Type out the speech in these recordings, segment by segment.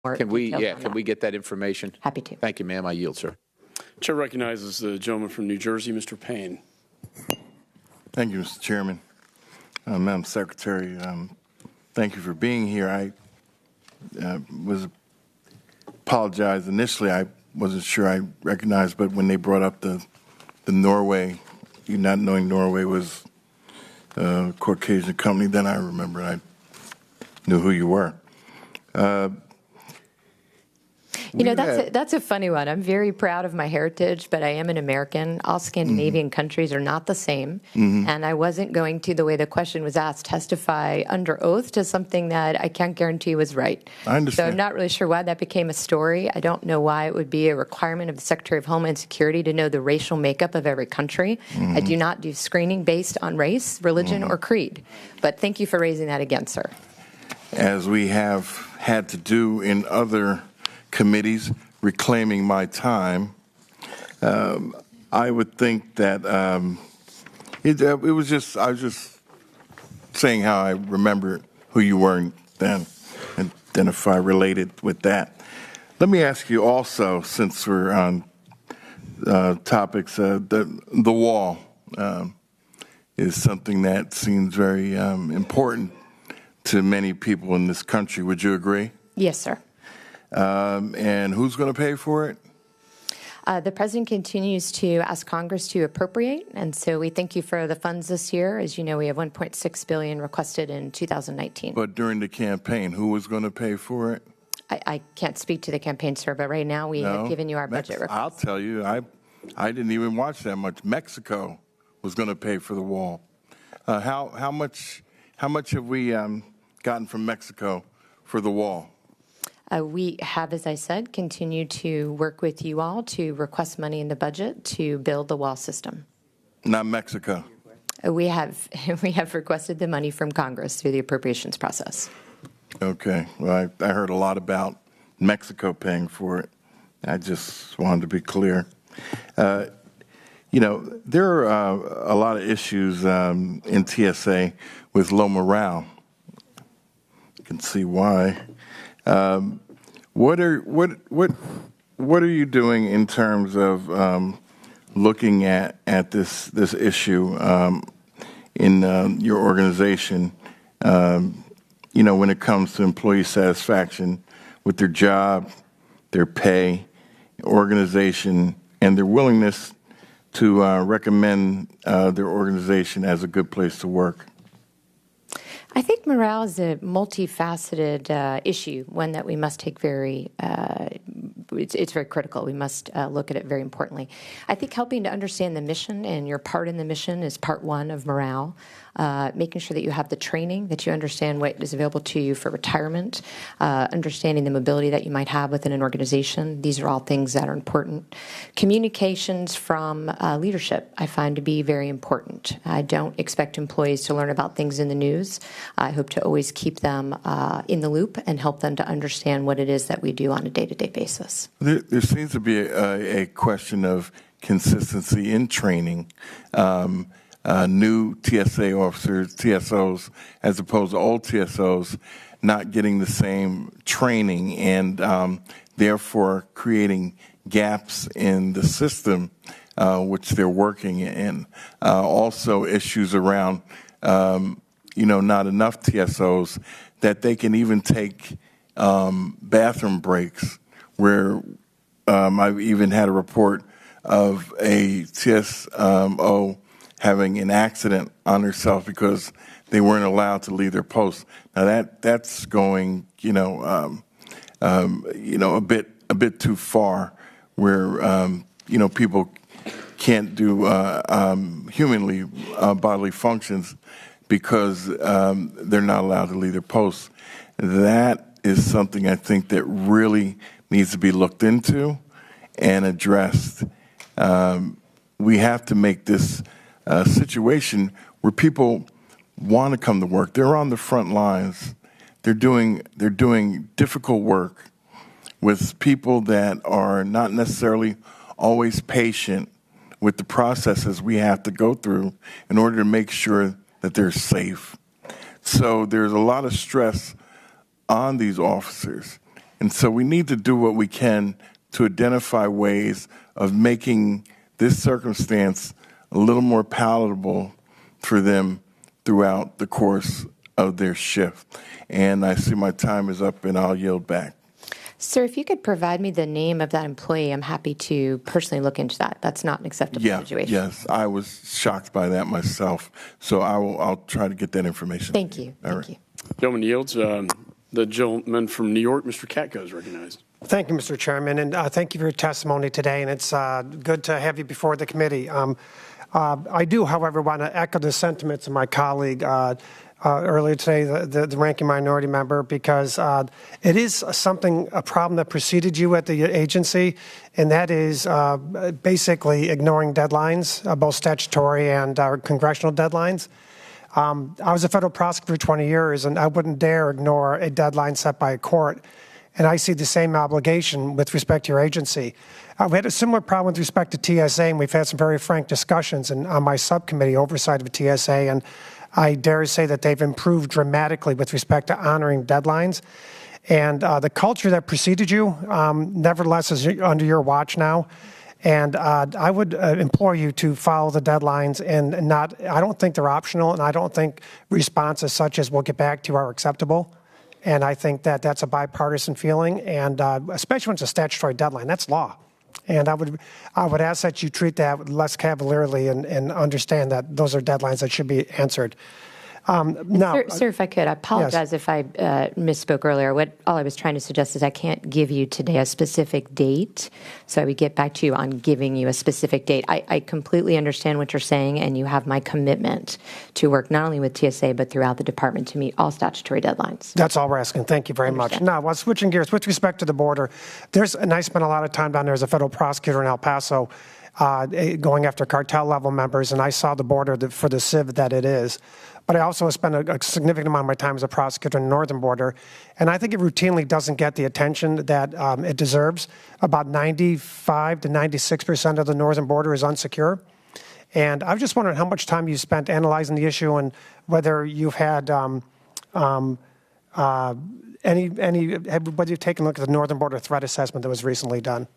Can we details on get that information? Happy to. Thank you, ma'am. I yield, sir. Chair recognizes the gentleman from New Jersey, Mr. Payne. Thank you, Mr. Chairman. Madam Secretary, thank you for being here. I apologize initially. I wasn't sure I recognized, but when they brought up the Norway, you not knowing Norway was a Caucasian company, then I remember I knew who you were. You know, that's a funny one. I'm very proud of my heritage, but I am an American. All Scandinavian countries are not the same. And I wasn't going to, the way the question was asked, testify under oath to something that I can't guarantee was right. I understand. So I'm not really sure why that became a story. I don't know why it would be a requirement of the Secretary of Homeland Security to know the racial makeup of every country. I do not do screening based on race, religion, or creed. But thank you for raising that again, sir. As we have had to do in other committees, reclaiming my time, I would think that it was just, I was just saying how I remember who you were then, and then if I related with that. Let me ask you also, since we're on topics, the wall is something that seems very important to many people in this country. Would you agree? Yes, sir. And who's going to pay for it? The president continues to ask Congress to appropriate, and so we thank you for the funds this year. As you know, we have $1.6 billion requested in 2019. But during the campaign, who was going to pay for it? I can't speak to the campaign, sir, but right now we have given you our budget request. I'll tell you, I didn't even watch that much. Mexico was going to pay for the wall. How much have we gotten from Mexico for the wall? We have, as I said, continued to work with you all to request money in the budget to build the wall system. Not Mexico. We have requested the money from Congress through the appropriations process. Okay. Well, I heard a lot about Mexico paying for it. I just wanted to be clear. You know, there are a lot of issues in TSA with low morale. You can see why. What are you doing in terms of looking at this issue in your organization? You know, when it comes to employee satisfaction with their job, their pay, organization, and their willingness to recommend their organization as a good place to work. I think morale is a multifaceted issue, one that we must take it's very critical. We must look at it very importantly. I think helping to understand the mission and your part in the mission is part one of morale. Making sure that you have the training, that you understand what is available to you for retirement, understanding the mobility that you might have within an organization. These are all things that are important. Communications from leadership I find to be very important. I don't expect employees to learn about things in the news. I hope to always keep them in the loop and help them to understand what it is that we do on a day-to-day basis. There seems to be a question of consistency in training. New TSA officers, TSOs, as opposed to old TSOs, not getting the same training and therefore creating gaps in the system which they're working in. Also issues around, you know, not enough TSOs that they can even take bathroom breaks where I've even had a report of a TSO having an accident on herself because they weren't allowed to leave their post. Now that's going, a bit too far, where people can't do humanly bodily functions because they're not allowed to leave their posts. That is something I think that really needs to be looked into and addressed. We have to make this situation where people want to come to work. They're on the front lines. They're doing difficult work with people that are not necessarily always patient with the processes we have to go through in order to make sure that they're safe. So there's a lot of stress on these officers, And so we need to do what we can to identify ways of making this circumstance a little more palatable for them throughout the course of their shift. And I see my time is up, and I'll yield back. Sir, if you could provide me the name of that employee, I'm happy to personally look into that. That's not an acceptable situation. Yes, I was shocked by that myself. So I'll try to get that information. Thank you. Thank you. Gentleman yields. The gentleman from New York, Mr. Katko, is recognized. Thank you, Mr. Chairman, and thank you for your testimony today, and it's good to have you before the committee. I do, however, want to echo the sentiments of my colleague earlier today, the ranking minority member, because it is a problem that preceded you at the agency, and that is basically ignoring deadlines, both statutory and congressional deadlines. I was a federal prosecutor for 20 years, and I wouldn't dare ignore a deadline set by a court. And I see the same obligation with respect to your agency. We had a similar problem with respect to TSA, and we've had some very frank discussions on my subcommittee oversight of TSA, and I dare say that they've improved dramatically with respect to honoring deadlines. And the culture that preceded you, nevertheless, is under your watch now. And I would implore you to follow the deadlines and not, I don't think they're optional, and I don't think responses such as we'll get back to you are acceptable. And I think that that's a bipartisan feeling, and especially when it's a statutory deadline, that's law. And I would ask that you treat that less cavalierly and understand that those are deadlines that should be answered. Now, Sir, if I could, I apologize if I misspoke earlier. All I was trying to suggest is I can't give you today a specific date, so I would get back to you on giving you a specific date. I completely understand what you're saying, and you have my commitment to work not only with TSA but throughout the department to meet all statutory deadlines. That's all we're asking. Thank you very much. Now, while switching gears, with respect to the border, and I spent a lot of time down there as a federal prosecutor in El Paso, going after cartel-level members, and I saw the border for the civ that it is. But I also spent a significant amount of my time as a prosecutor in the northern border, and I think it routinely doesn't get the attention that it deserves. About 95 to 96% of the northern border is unsecure. And I was just wondering how much time you spent analyzing the issue and whether you've had whether you've taken a look at the northern border threat assessment that was recently done.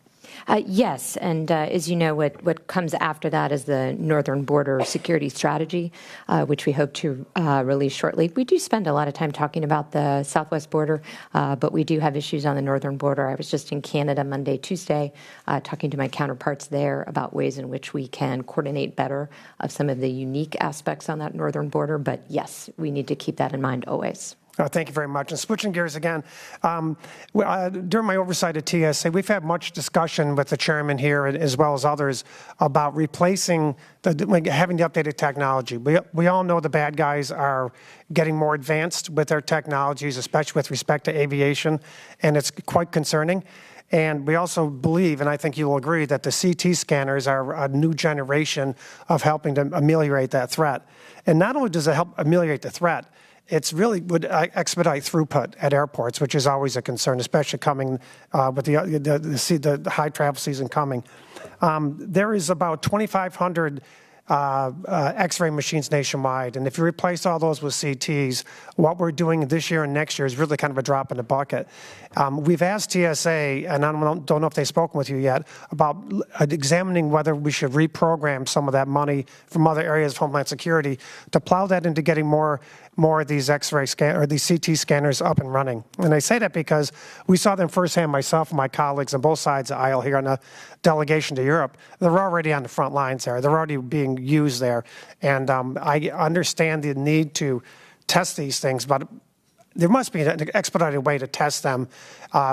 Yes, and as you know, what comes after that is the Northern Border Security Strategy, which we hope to release shortly. We do spend a lot of time talking about the southwest border, but we do have issues on the northern border. I was just in Canada Monday, Tuesday, talking to my counterparts there about ways in which we can coordinate better of some of the unique aspects on that northern border. But yes, we need to keep that in mind always. Thank you very much. And switching gears again, during my oversight at TSA, we've had much discussion with the chairman here as well as others about replacing, having the updated technology. We all know the bad guys are getting more advanced with their technologies, especially with respect to aviation, and it's quite concerning. And we also believe, and I think you'll agree, that the CT scanners are a new generation of helping to ameliorate that threat. And not only does it help ameliorate the threat, it's really would expedite throughput at airports, which is always a concern, especially coming with the high travel season coming. There is about 2,500 X-ray machines nationwide, and if you replace all those with CTs, what we're doing this year and next year is really kind of a drop in the bucket. We've asked TSA, and I don't know if they've spoken with you yet, about examining whether we should reprogram some of that money from other areas of Homeland Security to plow that into getting more of these X-ray or these CT scanners up and running. And I say that because we saw them firsthand, myself and my colleagues on both sides of the aisle here on a delegation to Europe. They're already on the front lines there. They're already being used there. And I understand the need to test these things, but there must be an expedited way to test them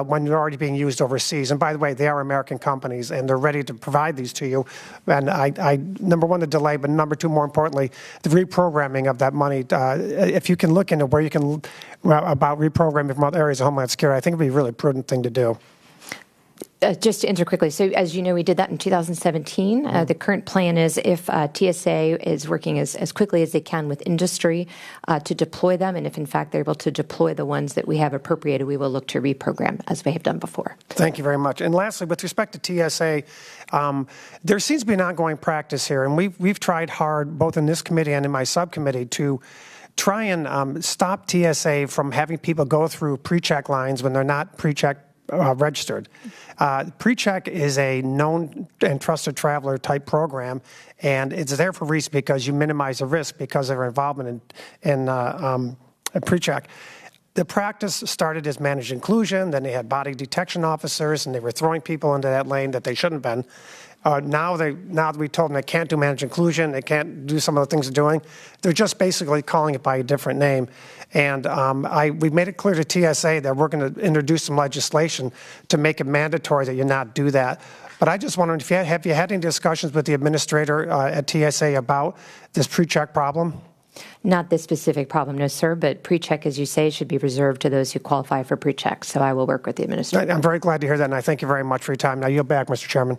when they're already being used overseas. And by the way, they are American companies, and they're ready to provide these to you. And I number one, the delay, but number two, more importantly, the reprogramming of that money. If you can look into where you can, about reprogramming from other areas of Homeland Security, I think it would be a really prudent thing to do. Just to enter quickly, so as you know, we did that in 2017. The current plan is if TSA is working as quickly as they can with industry to deploy them, and if in fact they're able to deploy the ones that we have appropriated, we will look to reprogram as we have done before. Thank you very much. And lastly, with respect to TSA, there seems to be an ongoing practice here, and we've tried hard, both in this committee and in my subcommittee, to try and stop TSA from having people go through pre-check lines when they're not pre-checked registered. Pre-check is a known and trusted traveler type program, and it's there for a reason because you minimize the risk because of their involvement in pre-check. The practice started as managed inclusion, then they had body detection officers, and they were throwing people into that lane that they shouldn't have been. Now that we told them they can't do managed inclusion, they can't do some of the things they're doing, they're just basically calling it by a different name. And we've made it clear to TSA that we're going to introduce some legislation to make it mandatory that you not do that. But I just wondered, have you had any discussions with the administrator at TSA about this pre-check problem? Not this specific problem, no, sir, but pre-check, as you say, should be reserved to those who qualify for pre-check. So I will work with the administrator. I'm very glad to hear that, and I thank you very much for your time. Now, yield back, Mr. Chairman.